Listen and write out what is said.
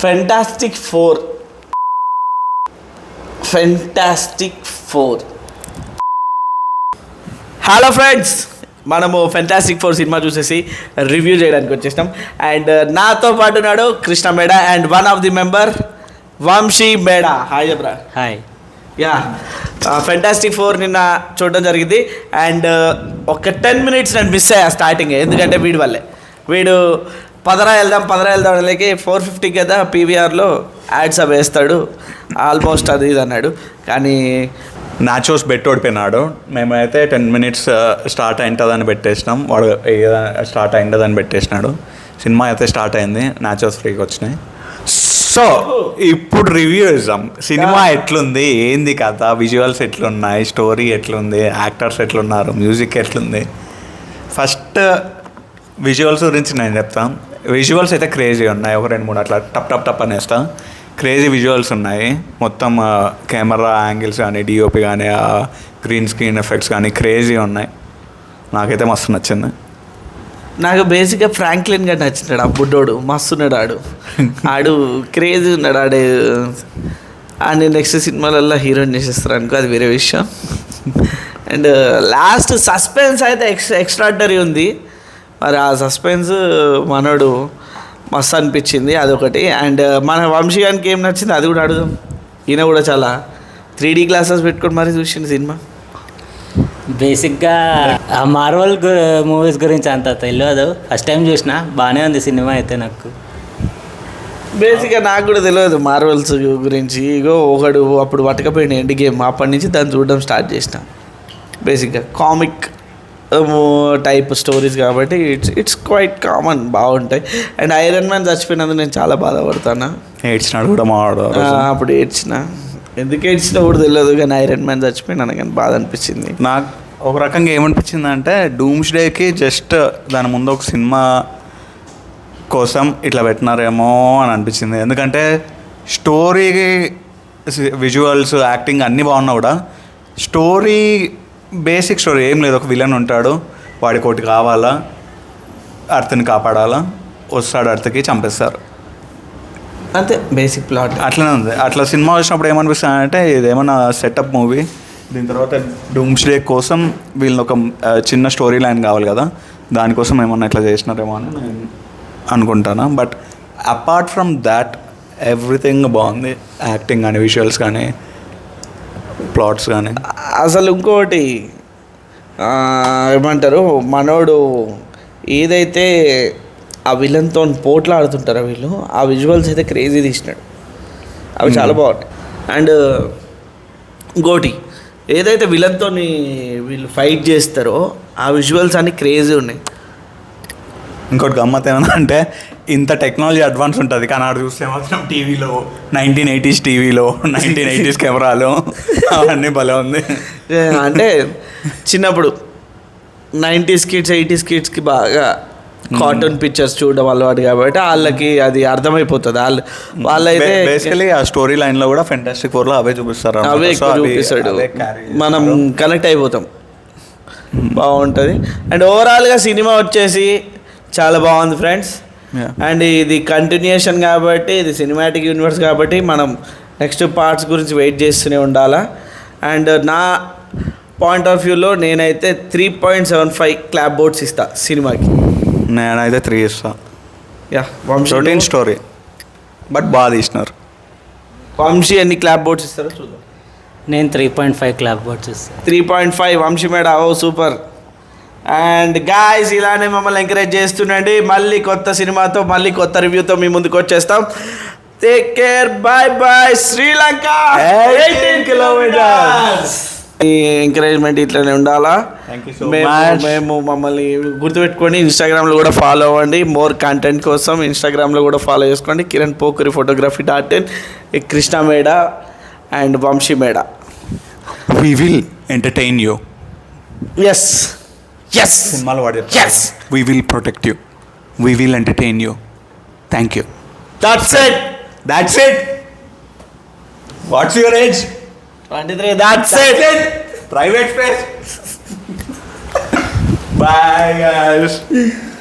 Fantastic four. Hello friends, మనము fantastic four cinema చూసేసి review చేయడానికి వచ్చేసినాం. అండ్ నాతో పాటు ఉన్నాడు Krishna Meda and one of the member Vamshi Meda. Hi జబ్రా. హాయ్. యా, ఫెంటాస్టిక్ ఫోర్ నిన్న చూడడం జరిగింది. అండ్ ఒక 10 minutes నేను మిస్ అయ్యా స్టార్టింగ్, ఎందుకంటే వీడు పదరా వెళ్దాం వెళ్ళకి 450 కదా పీవీఆర్లో యాడ్స్ అవి వేస్తాడు, ఆల్మోస్ట్ అది ఇది అన్నాడు. కానీ నాచోస్ బెట్ ఓడిపోయినాడు. మేమైతే 10 minutes స్టార్ట్ అయింటుందని పెట్టేసినాం, వాడు స్టార్ట్ అయింటుందని పెట్టేసినాడు. సినిమా అయితే స్టార్ట్ అయింది, నాచోస్ ఫ్రీకి వచ్చినాయి. సో ఇప్పుడు రివ్యూ ఇద్దాం. సినిమా ఎట్లుంది, ఏంది కథ, విజువల్స్ ఎట్లున్నాయి, స్టోరీ ఎట్లుంది, యాక్టర్స్ ఎట్లున్నారు, మ్యూజిక్ ఎట్లుంది. ఫస్ట్ విజువల్స్ గురించి నేను చెప్తాను. విజువల్స్ అయితే క్రేజీ ఉన్నాయి. ఒక 2-3 అట్లా టప్ అనేస్తా. క్రేజీ విజువల్స్ ఉన్నాయి. మొత్తం కెమెరా యాంగిల్స్ కానీ, డిఓపి కానీ, గ్రీన్ స్క్రీన్ ఎఫెక్ట్స్ కానీ క్రేజీ ఉన్నాయి. నాకైతే మస్తు నచ్చింది. నాకు బేసిక్గా ఫ్రాంక్లిన్ గారు నచ్చినాడు. ఆ బుడ్డోడు మస్తున్నాడు, ఆడు క్రేజీ ఉన్నాడు. ఆడిని నెక్స్ట్ సినిమాలలో హీరోయిన్ చేసేస్తారు అనుకో, అది వేరే విషయం. అండ్ లాస్ట్ సస్పెన్స్ అయితే ఎక్స్ట్రాడనరీ ఉంది. మరి ఆ సస్పెన్స్ మనోడు మస్తు అనిపించింది, అదొకటి. అండ్ మన వంశీ గారికి ఏం నచ్చింది అది కూడా అడుగుదాం. ఈయన కూడా చాలా 3D గ్లాసెస్ పెట్టుకొని మరీ చూసింది సినిమా. బేసిక్గా ఆ మార్వల్ మూవీస్ గురించి అంత తెలియదు, ఫస్ట్ టైం చూసిన. బాగానే ఉంది సినిమా అయితే. నాకు బేసిక్గా నాకు కూడా తెలియదు మార్వెల్స్ గురించి. ఇగో ఒకడు అప్పుడు పట్టకపోయిన ఎండ్ గేమ్, అప్పటి నుంచి దాన్ని చూడడం స్టార్ట్ చేసిన. బేసిక్గా కామిక్ టైప్ స్టోరీస్ కాబట్టి ఇట్స్ క్వైట్ కామన్, బాగుంటాయి. అండ్ ఐరన్ మ్యాన్ చచ్చిపోయినందుకు నేను చాలా బాధపడతాను. ఏడ్చినాడు కూడా మావాడు. అప్పుడు ఏడ్చిన, ఎందుకు ఏడ్చినా కూడా తెలియదు, కానీ ఐరన్ మ్యాన్ చచ్చిపోయినాను కానీ బాధ అనిపించింది. నాకు ఒక రకంగా ఏమనిపించింది అంటే, డూమ్స్డేకి జస్ట్ దాని ముందు ఒక సినిమా కోసం ఇట్లా పెట్టినారేమో అని అనిపించింది. ఎందుకంటే స్టోరీ, విజువల్స్, యాక్టింగ్ అన్నీ బాగున్నా కూడా స్టోరీ, బేసిక్ స్టోరీ ఏం లేదు. ఒక విలన్ ఉంటాడు, వాడికి ఒకటి కావాలా, అర్త్ని కాపాడాలా, వస్తాడు అర్త్కి, చంపేస్తారు, అంతే బేసిక్ ప్లాట్. అట్లనే ఉంది. అట్లా సినిమా వచ్చినప్పుడు ఏమనిపిస్తుంది అంటే, ఇదేమన్నా సెటప్ మూవీ, దీని తర్వాత డూమ్స్డే కోసం వీళ్ళని ఒక చిన్న స్టోరీ లైన్ కావాలి కదా, దానికోసం ఏమన్నా ఇట్లా చేసినారేమో అని నేను అనుకుంటాను. But apart from that everything బాగుంది. యాక్టింగ్ కానీ, విజువల్స్ కానీ, ప్లాట్స్ కానీ. అసలు ఇంకోటి ఏమంటారు, మనోడు ఏదైతే ఆ విలన్తో పోట్లాడుతుంటారో వీళ్ళు, ఆ విజువల్స్ అయితే క్రేజీ తీసినాడు. అవి చాలా బాగున్నాయి. అండ్ ఇంకోటి ఏదైతే విలన్తో వీళ్ళు ఫైట్ చేస్తారో ఆ విజువల్స్ అన్నీ క్రేజీ ఉన్నాయి. ఇంకోటి గమ్మత్ ఏమన్నా అంటే, ఇంత టెక్నాలజీ అడ్వాన్స్ ఉంటుంది కానీ ఆడ చూస్తే మాత్రం టీవీలో 1980s టీవీలో 1980s కెమెరాలు అవన్నీ భలే ఉంది. అంటే చిన్నప్పుడు 90s కిడ్స్ 80s కిడ్స్కి బాగా కార్టూన్ పిక్చర్స్ చూడడం అలవాటు కాబట్టి వాళ్ళకి అది అర్థమైపోతుంది. వాళ్ళైతే బేసికలీ ఆ స్టోరీ లైన్లో కూడా ఫెంటాస్టిక్ ఫోర్లో అవే చూపిస్తారు, అవే చూపిస్తాడు, మనం కనెక్ట్ అయిపోతాం, బాగుంటుంది. అండ్ ఓవరాల్గా సినిమా వచ్చేసి చాలా బాగుంది ఫ్రెండ్స్. అండ్ ఇది కంటిన్యూషన్ కాబట్టి, ఇది సినిమాటిక్ యూనివర్స్ కాబట్టి మనం నెక్స్ట్ పార్ట్స్ గురించి వెయిట్ చేస్తూనే ఉండాలా. అండ్ నా పాయింట్ ఆఫ్ వ్యూలో నేనైతే 3.75 క్లాప్ బోర్డ్స్ ఇస్తా సినిమాకి. నేనైతే 3 ఇస్తా. Yeah, Vamshi routine story but బాగా తీసినారు. వంశీ ఎన్ని క్లాప్ బోర్డ్స్ ఇస్తారో చూద్దాం. నేను 3.5 క్లాప్ బోర్డ్స్ ఇస్తాను. 3.5 వంశీ మేడ. ఓ సూపర్. అండ్ గాయ్స్, ఇలానే మమ్మల్ని ఎంకరేజ్ చేస్తుండండి. మళ్ళీ కొత్త సినిమాతో, మళ్ళీ కొత్త రివ్యూతో మీ ముందుకు వచ్చేస్తాం. Take care, bye bye. Sri Lanka 18 kilometers. ఈ ఎంకరేజ్మెంట్ ఇట్లనే ఉండాలా. మేము మమ్మల్ని గుర్తుపెట్టుకొని ఇన్స్టాగ్రామ్లో కూడా ఫాలో అవ్వండి. మోర్ కంటెంట్ కోసం ఇన్స్టాగ్రామ్లో కూడా ఫాలో చేసుకోండి. కిరణ్ పోకరి photography.in, కృష్ణ మేడ అండ్ వంశీ మేడ. We will entertain you. Yes. Yes. Yes. We will protect you. We will entertain you. Thank you. That's it. That's it. What's your age? 23. That's it. Private space. Bye guys.